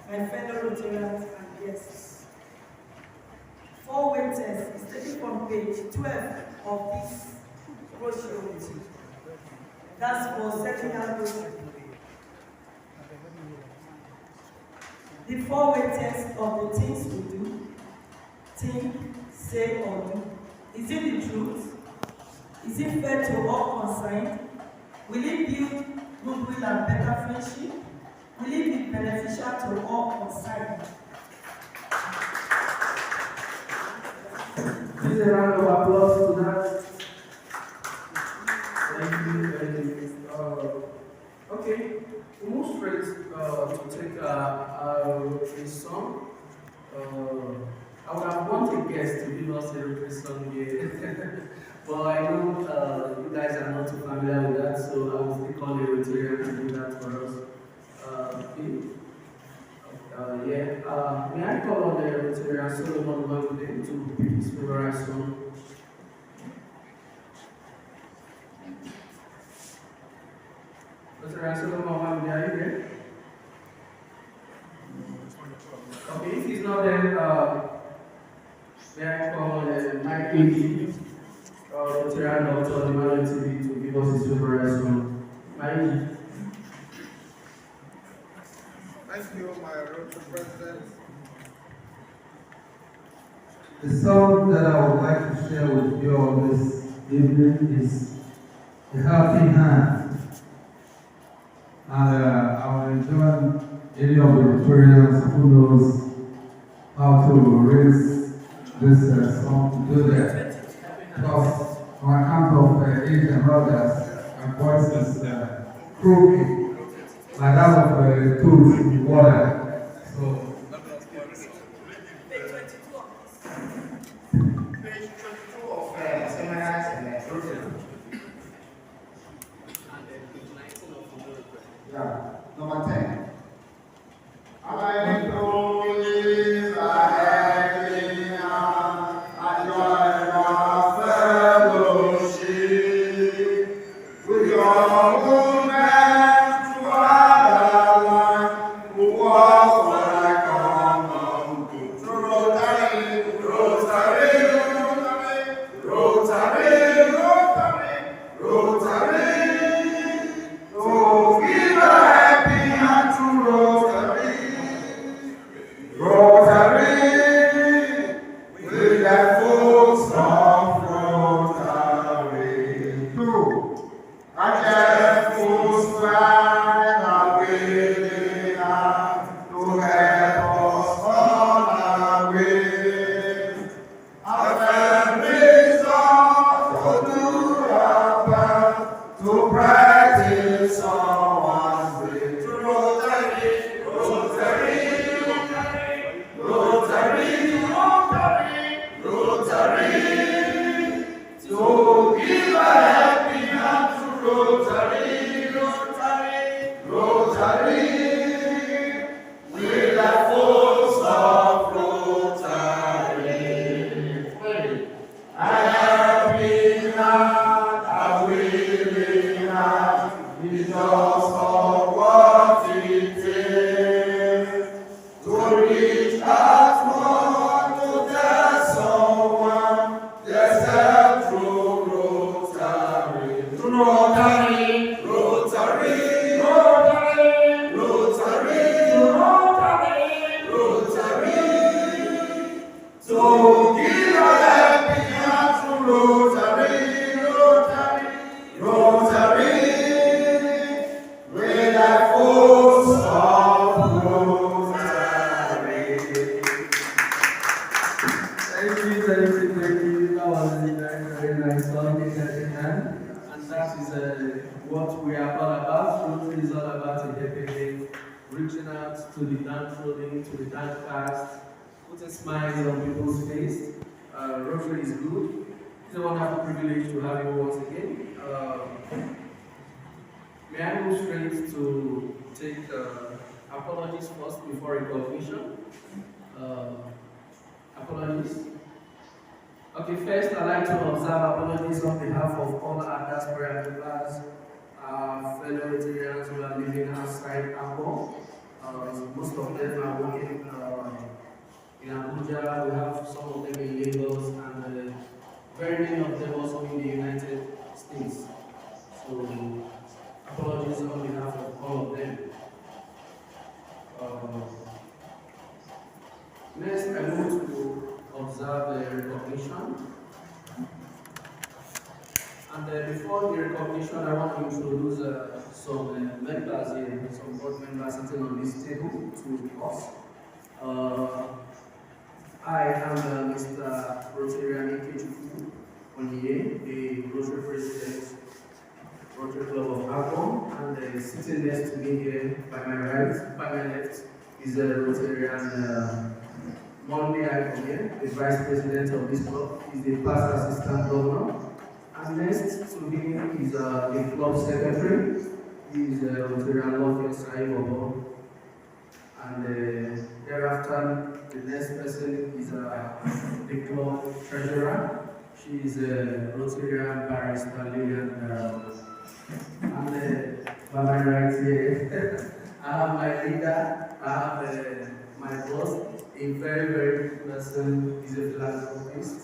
my fellow Rotarians and guests. Four-way test is taken from page 12 of this brochure. That's for second-hand Rotary. The four-way test of the things we do, think, say, or do. Is it the truth? Is it fair to all concerned? Will it build goodwill and better friendship? Will it be beneficial to all concerned? Please a round of applause to that. Thank you. Okay, we move straight to take a song. I would have wanted guests to give us a Rotary song here, but I know you guys are not too familiar with that, so I will still call a Rotarian to do that for us. May I call on the Rotarian Solomon Wangudin to pick his favorite song? Rotarian Solomon Wangudin, are you there? Okay, if he's not there, may I call on Mike Lee, Rotarian Doctor on the TV to give us his favorite song? Mike. Thank you, my Rotary President. The song that I would like to share with you all this evening is A Helping Hand. And I will enjoy any of the Rotarians who knows how to raise this song to do that. Because on account of age and others, my voice is croaky. Like that of tools in water. So, Page 22 of Summarized Rotary. Yeah, number 10. I know is a happy and joy of fellowship with your woman to other land who walk for a common good. So Rotary, Rotary, Rotary, Rotary, Rotary, Rotary. So give a happy hand to Rotary, Rotary, with the folks of Rotary. Two, and the folks find a willing hand to help us on our way. And then raise us to do our part to practice someone's way. To Rotary, Rotary, Rotary, Rotary, Rotary, Rotary. So give a happy hand to Rotary, Rotary, Rotary, with the force of Rotary. A happy hand, a willing hand, is just for what it takes to reach out one to tell someone there's help through Rotary. To Rotary, Rotary, Rotary, Rotary, to Rotary, Rotary. So give a happy hand to Rotary, Rotary, Rotary, with the force of Rotary. Thank you. That was a very nice song, and that is what we are all about. Rotary is all about helping, reaching out to the downtrodden, to the downcast, putting smiles on people's face. Rotary is good. It's a wonderful privilege to have you once again. May I move straight to take apologies first before recognition? Apologies. Okay, first I'd like to observe apologies on behalf of all our diaspora members, our fellow Rotarians who are living outside Agbor. Most of them are Abuja, we have some of them in Lagos, and very many of them also in the United States. So, apologies on behalf of all of them. Next, I want to observe the recognition. And before the recognition, I want to introduce some members here, some board members sitting on this table to us. I am Mr. Rotary Onye, the Rotary President, Rotary Club of Agbor, and sitting next to me here by my right, by my left, is a Rotarian Monday Agbor, the Vice President of this club, is the Past Assistant Governor. And next to him is the Club Secretary, he is Rotarian Lawfare Agbor. And thereafter, the next person is the club treasurer. She is Rotarian Barrister Lillian. And by my right here, I have my leader, I have my boss, a very, very good person. He's a philanthropist.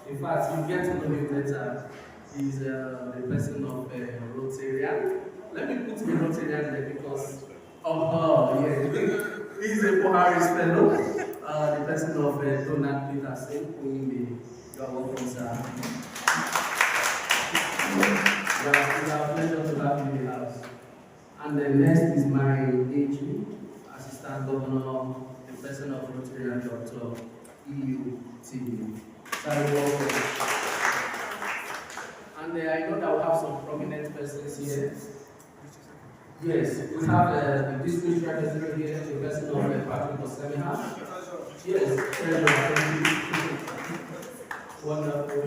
In fact, you get to know him later. He's the person of Rotarian. Let me put him Rotarian there because he's a Buhari's fellow. The person of Donald Peterson, who you are welcome, sir. It's our pleasure to have you in the house. And the next is my AG, Assistant Governor, the person of Rotary, Dr. EUT. Sorry, welcome. And I know that we have some prominent persons here. Yes, we have the district representative here, the person of Patrick Osemiha. Yes, treasurer, thank you. Wonderful.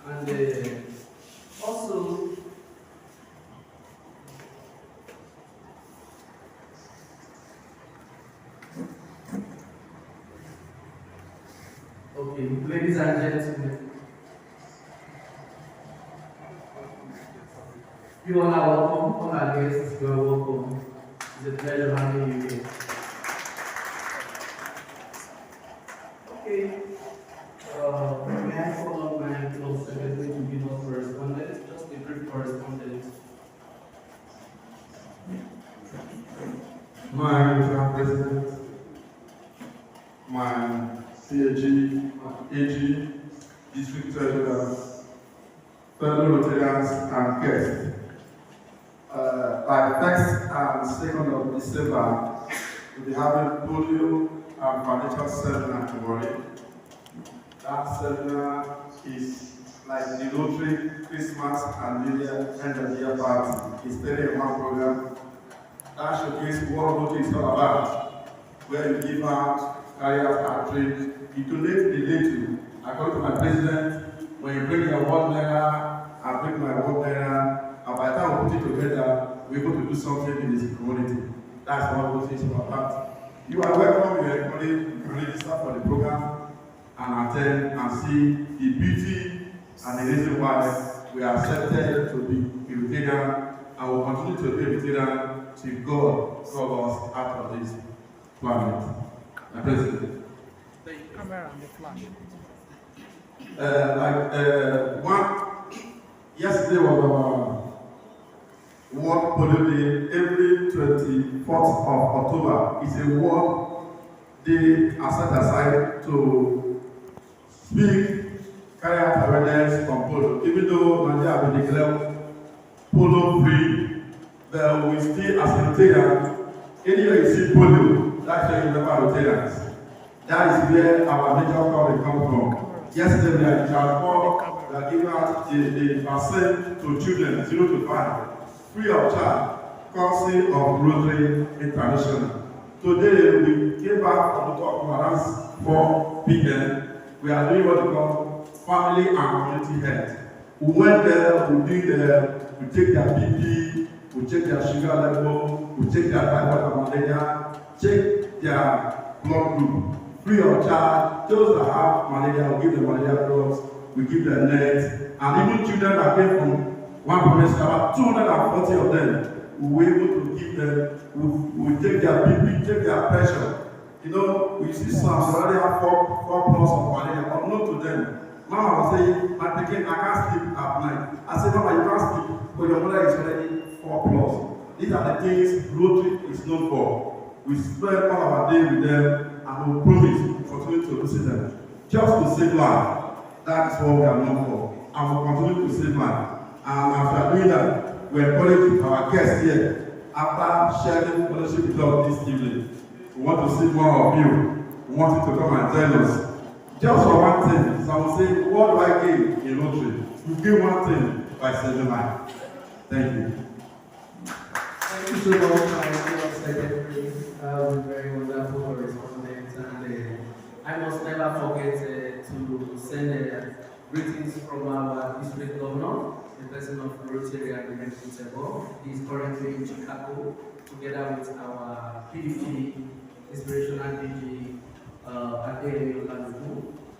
And also, okay, ladies and gentlemen, you all are welcome, all our guests, you are welcome. It's a pleasure having you here. Okay, may I call on my club secretary to give us correspondence, just a brief correspondence. My President, my CAG, AG, District Treasurers, fellow Rotarians and guests. By 1st and 2nd of December, we'll be having polio and financial seminar to worry. That seminar is like the Rotary Christmas and New Year end of the year party. It's 3-in-1 program. That showcases what Rotary is all about, where you give out, carry out outreach, you donate the little. According to my president, when you bring your $1, I bring my $1, and by the time we put it together, we're able to do something in this community. That's what Rotary is all about. You are welcome, you are encouraged, you can register for the program and attend and see the beauty and the reason why we are accepted to be Rotarian and will continue to be Rotarian till God call us out of this planet. My President. Camera and the flash. Yesterday was our World Polio Day. Every 24th of October is a World Day set aside to speak, carry out awareness on polio. Even though Nigeria will declare polio free, but we still as Rotarians, anywhere you see polio, that's where you remember Rotarians. That is where our major calling comes from. Yesterday we are in Agbor, we are giving out the vaccine to children 0 to 5, free of charge, courtesy of Rotary International. Today we came back from the talk around 4 p.m. We are doing what we call family and community health. We went there, we take their BP, we check their sugar level, we check their typhoid and malaria, check their blood group. Free of charge, those that have malaria, we give them malaria drugs, we give them nets, and even children that came from one province, about 240 of them, we were able to give them, we take their BP, take their pressure, You know, we see some, they already have four plus of malaria, but not to them. Mama was saying, my pikin, I can't sleep at night. I said, Mama, you can't sleep, but your mother is already 4 plus. These are the things Rotary is known for. We spend all of our day with them, and we promise to continue to visit them. Just to save life. That's what we are known for. And we continue to save life. And as we are doing that, we encourage our guests here, after sharing fellowship with us this evening. We want to see more of you. We want you to come and join us. Just for one thing, some say, what do I gain in Rotary? You gain one thing by saving life. Thank you. Thank you so much, my dear secretary. Very wonderful correspondence. And I must never forget to send greetings from our district governor, the person of Rotary and Agbor. He is currently in Chicago, together with our PDP inspirational DG Agbor,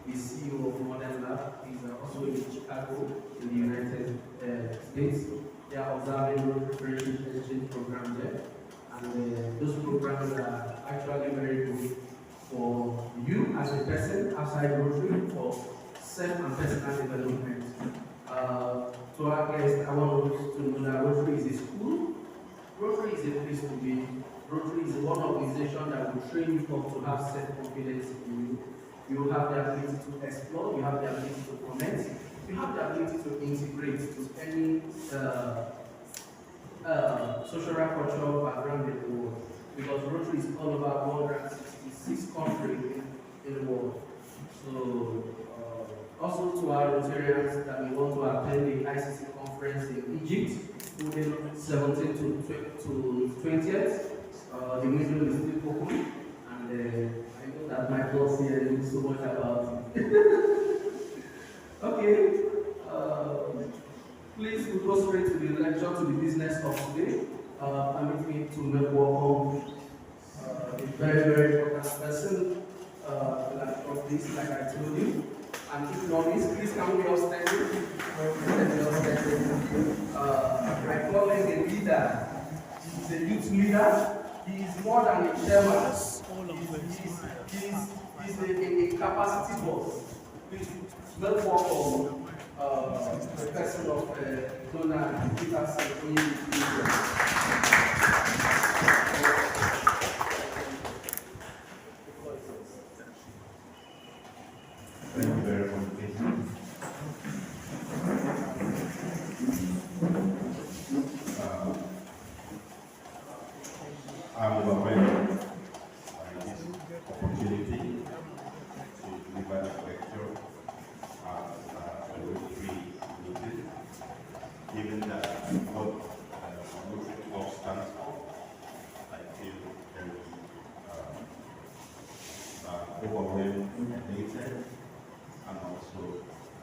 the CEO of Modern Lab. He is also in Chicago, in the United States. They are observing Rotary exchange program there, and those programs are actually very good for you as a person outside Rotary for self and personal development. To our guests, I want us to know that Rotary is a school. Rotary is a place to be. Rotary is one organization that will train you up to have self-confidence in you. You have the ability to explore, you have the ability to connect, you have the ability to integrate to any social and cultural background in the world. Because Rotary is all about 166 countries in the world. So, also to our Rotarians that we want to attend the ICC conference in Egypt, moving 17th to 20th. The window is still open, and I know that my boss here knows so much about it. Okay, please we'll go straight to the lecture, to the business of today. Permit me to welcome a very important person, like this, like I told you. And if you know this, please can we all stand in? I call him a leader. He's a youth leader. He is more than a chairman. He's a capacity boss. Please welcome the person of Donald Peterson. Thank you very much. I'm overwhelmed by this opportunity to deliver this lecture as a Rotary meeting, given that what Rotary Club stands for. I feel very overwhelmed and elated, and also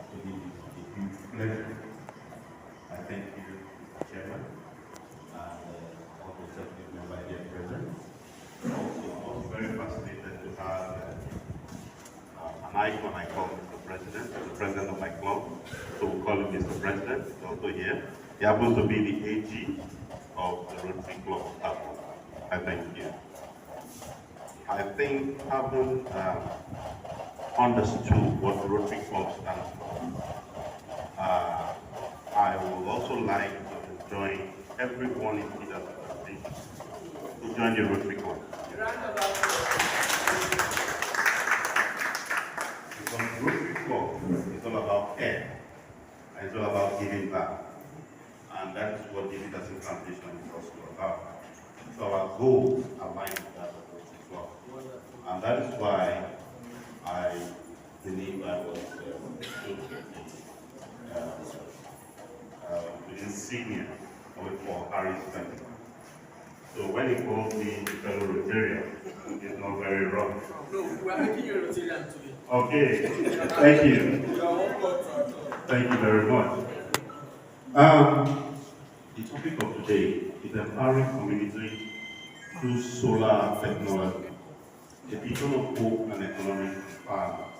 to give it a huge pleasure. I thank you, Chairman, and all the executive members here present. Also, I was very fascinated to have an icon I call Mr. President, the president of my club, so we call him Mr. President. He's also here. He happens to be the AG of the Rotary Club of Agbor. I thank you. I think having understood what the Rotary Club stands for, I would also like to join everyone in Peter's organization to join the Rotary Club. Because Rotary Club is all about care, and it's all about giving back. And that's what the Peterson Foundation is also about. So our goals align with that of Rotary Club. And that is why I believe I was the insignia for Harry's family. So when he called me fellow Rotarian, it's not very wrong. No, we are making you a Rotarian today. Okay, thank you. Thank you very much. The topic of today is empowering community through solar technology, a beacon of hope and economic empowerment.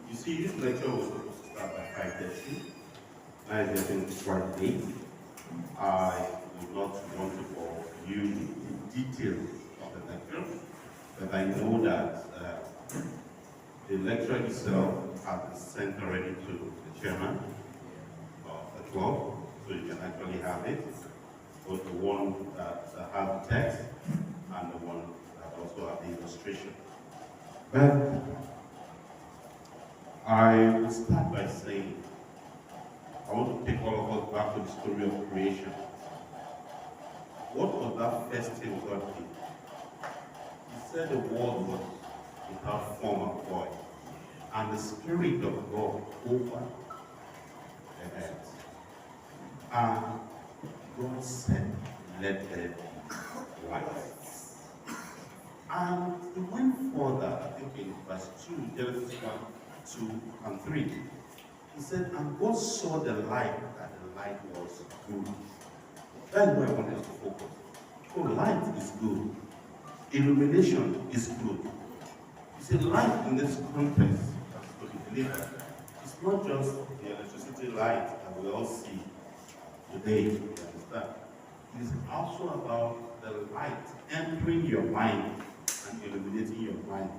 You see, this lecture was supposed to start by 5:30. Now it's getting quite late. I would not want to bore you with the details of the lecture, but I know that the lecture itself has been sent already to the chairman of the club, so you can actually have it, both the one that has the text and the one that also has the illustration. But I will start by saying, I want to take all of us back to the story of creation. What was that first thing God did? He said the world was without form and void, and the Spirit of God opened the earth. And God said, let there be light. And he went further, I think in verse 2, Genesis 1, 2, and 3. He said, and God saw the light, that the light was good. That is where I want us to focus. So light is good. Illumination is good. You see, light in this context, to be delivered, it's not just the electricity light that we all see today, you understand? It is also about the light entering your mind and illuminating your mind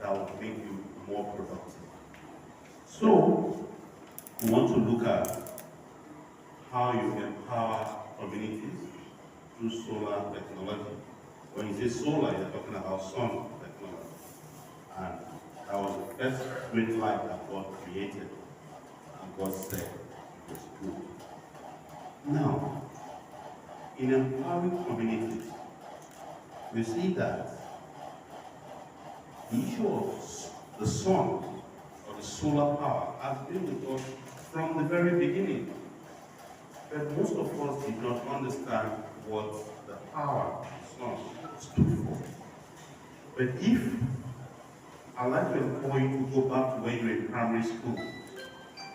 that will make you more productive. So, we want to look at how you empower communities through solar technology. When you say solar, you're talking about sun technology. And that was the first great light that God created. And God said it was good. Now, in empowering communities, we see that the issue of the sun or the solar power has been with us from the very beginning. But most of us did not understand what the power of the sun stood for. But if I'd like to employ you to go back to when you were in primary school,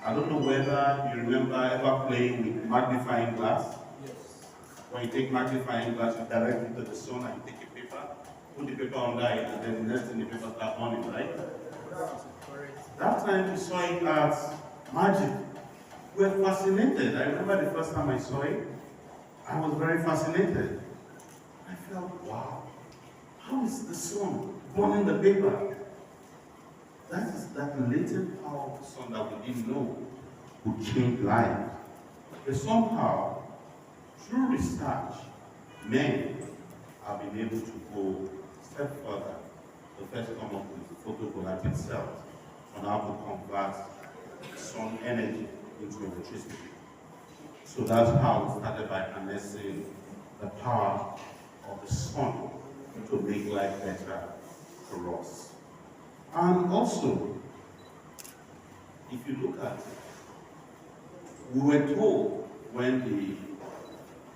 I don't know whether you remember ever playing with magnifying glass. Yes. When you take magnifying glass, you direct it to the sun and you take a paper, put the paper on that, and then the next thing the paper starts burning, right? That time we saw it as magic. We were fascinated. I remember the first time I saw it, I was very fascinated. I felt, wow, how is the sun burning the paper? That is that latent power of the sun that we didn't know would change life. But somehow, through research, men have been able to go a step further to first come up with photovoltaic cells on how to convert sun energy into electricity. So that's how we started by harnessing the power of the sun to make life better for us. And also, if you look at it, we were told when the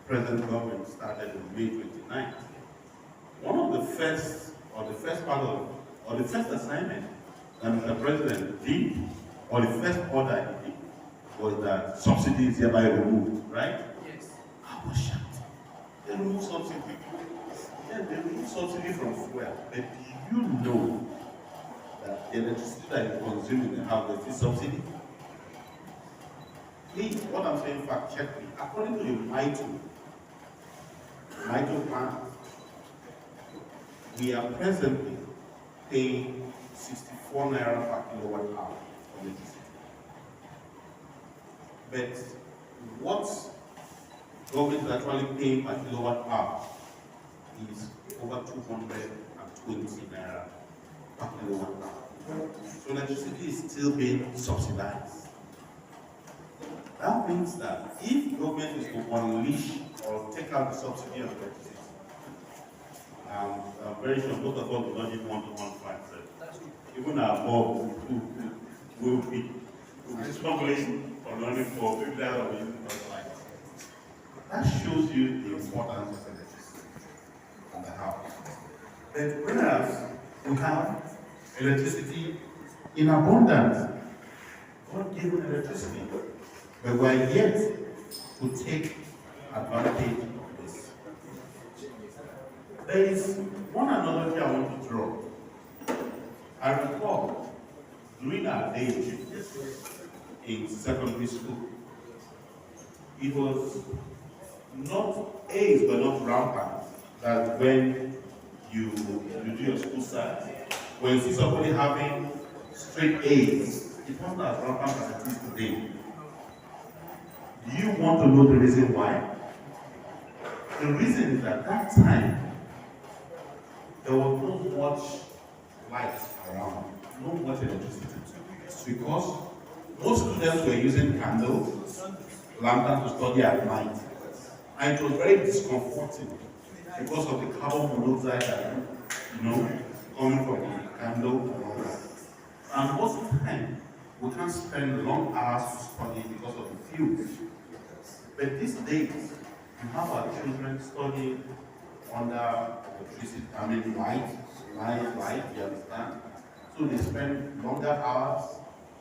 present government started on May 29th, one of the first assignment that the president did, or the first order he did, was that subsidy is hereby removed, right? Yes. I was shocked. They removed subsidy. Yeah, they removed subsidy from fuel. But do you know that the electricity that you consume in the house is subsidy? Please, what I'm saying, fact check me. According to the MITO plan, we are presently paying 64 naira per kilowatt hour for electricity. But what government is actually paying per kilowatt hour is over 220 naira per kilowatt hour. So electricity is still being subsidized. That means that if government is to unleash or take out the subsidy of electricity, I'm very sure most of us do not even want to quantify it. Even our board will be struggling for running for people that are using light. That shows you the importance of electricity in the house. But whereas we have electricity in abundance, God gave us electricity, but we are yet to take advantage of this. There is one analogy I want to draw. I recall during our days in secondary school, it was not AIDS, but not rampant, that when you do your school science. When you see somebody having straight A's, it's not as rampant as it is today. Do you want to know the reason why? The reason is that that time there was not much light around, not much electricity. Because most students were using candles, lanterns to study at night. And it was very discomforting because of the carbon monoxide that, coming from the candle and all that. And most of the time, we can't spend long hours to study because of the fumes. But these days, you have our children studying under electricity, light, you understand? So they spend longer hours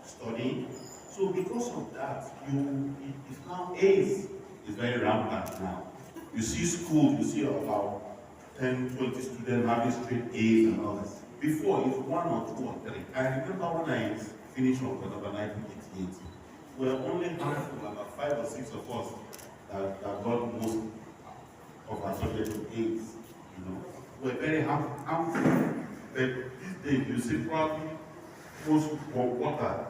studying. So because of that, it's now A's is very rampant now. You see schools, you see about 10, 20 students having straight A's and all this. Before, it's 1 or 2 or 3. I remember when I finished on October 1988, we were only handful, about 5 or 6 of us that got most of our subjects to A's. We're very harmful. But these days, you see probably most 1/4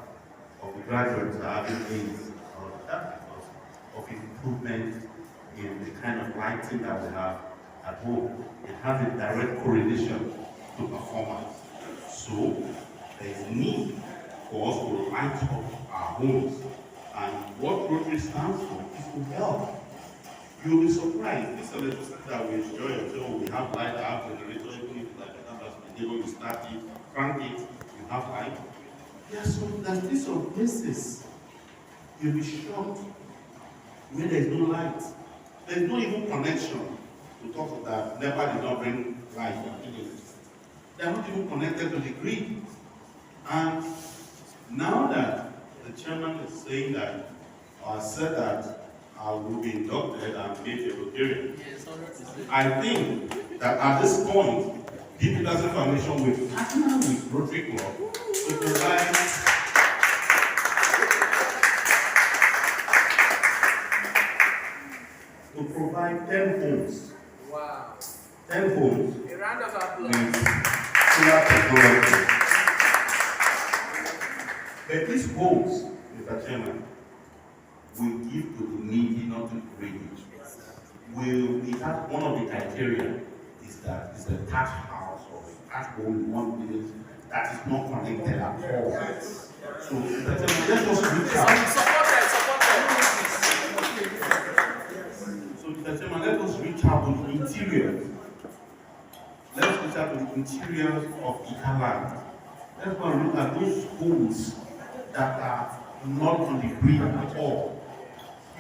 of the graduates are having A's. That's because of improvement in the kind of lighting that we have at home. It has a direct correlation to performance. So there is a need for us to light up our homes. And what Rotary stands for is to help. You'll be surprised. This electricity that we enjoy until we have light, I have generator, even if like the neighbor, you start it, crank it, you have light. Yeah, so there's this of places. You'll be shocked where there's no light. There's no even connection to talk of that. NEPA did not bring light. They're not even connected to the grid. And now that the chairman is saying that, or said that I will be inducted and made a Rotarian, I think that at this point, Deep Peterson Foundation will partner with Rotary Club to provide 10 homes. Wow. 10 homes. A round of applause. With solar technology. But these homes, Mr. Chairman, will give to the needy, not to the greedy. One of the criteria is that it's a thatched house or a thatched home in one village that is not connected at all. So, Mr. Chairman, let us reach out. So, Mr. Chairman, let us reach out to the interior. Let's reach out to the interiors of Italand. Let's go and look at those schools that are not on the grid at all.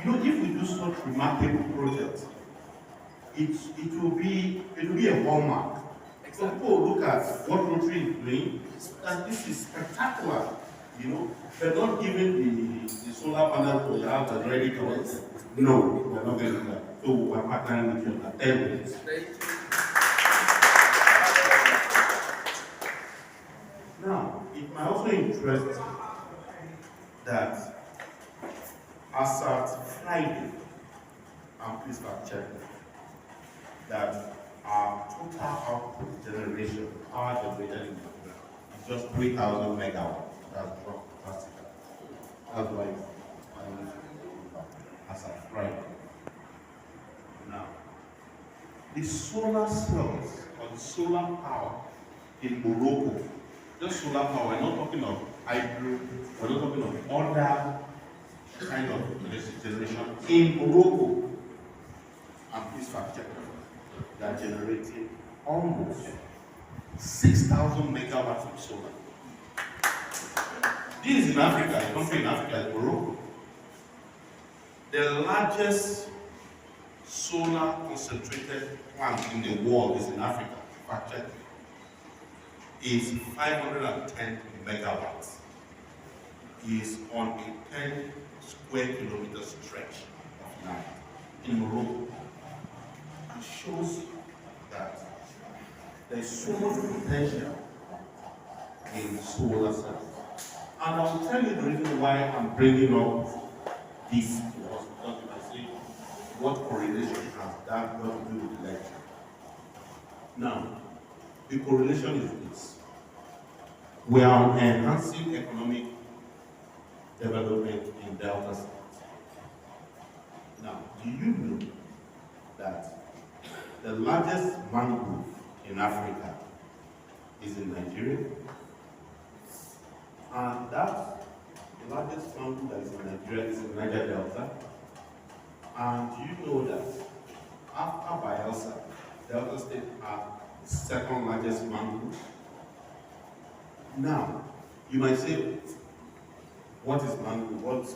If we do such remarkable projects, it will be a hallmark. So people will look at what Rotary is doing, and this is spectacular. They're not giving the solar panel to the house that's already connected. No, we're not going to do that. So we're partnering with you at 10 minutes. Now, it might also interest that as at Friday, and please fact check that our total output generation, power generated in Nigeria, is just 3,000 megawatts. That's fantastic. That's why as at Friday. Now, the solar cells or the solar power in Morocco, just solar power, we're not talking of hydro, we're not talking of other kind of electricity generation in Morocco. And please fact check, they are generating almost 6,000 megawatts of solar. This is in Africa, a country in Africa is Morocco. The largest solar concentrated plant in the world is in Africa. Fact check. Is 510 megawatts. Is on a 10 square kilometer stretch of land in Morocco. It shows that there is so much potential in solar cells. And I will tell you the reason why I'm bringing up this to us, because you can see what correlation has that got to do with the lecture. Now, The correlation is this. We are enhancing economic development in Delta State. Now, do you know that the largest mangrove in Africa is in Nigeria? And that the largest mangrove that is in Nigeria is in Niger Delta. And do you know that after Bayelsa, Delta State are the second largest mangrove? Now, you might say, what is mangrove? What's